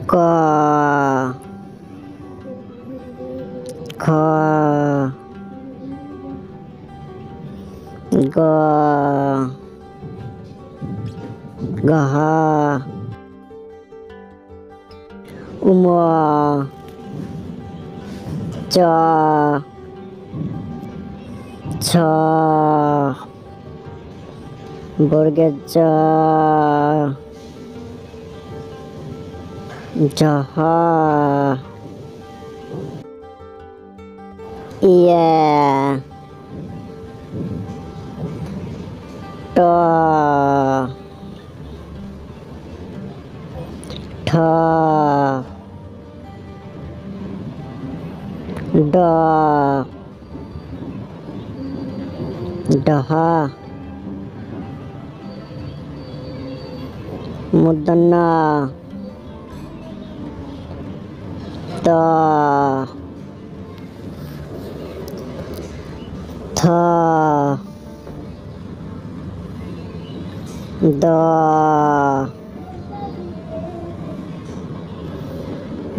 ক খ গ ঘ উম চ ছ বর্গের জ ঝ ইয়ে ট ঠ ড ঢ মূর্ধন্য ত থ দ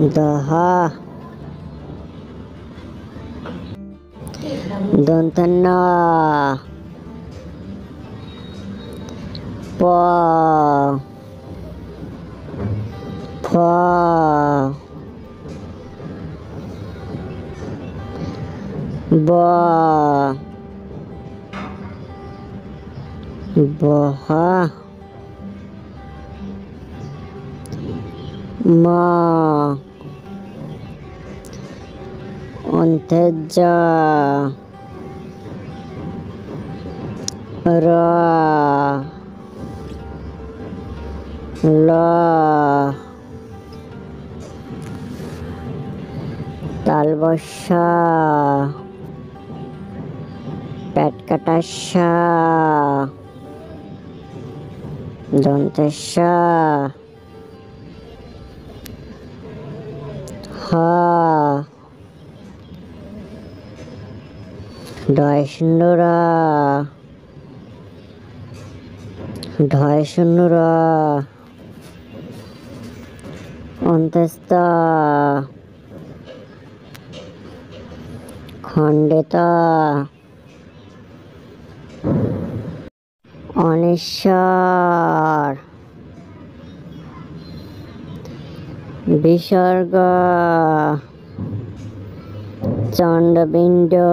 দহ দন্তন্য প ফ ব বহ ম অন্তেজ র ল তালবস্যা পেট কাটা স দন্তেশ হ ঢয় শূন্য র ঢয় শূন্য র অন্ত্যস্ত খণ্ডিত অনিশ্বর বিসর্গ চন্ডবিন্দু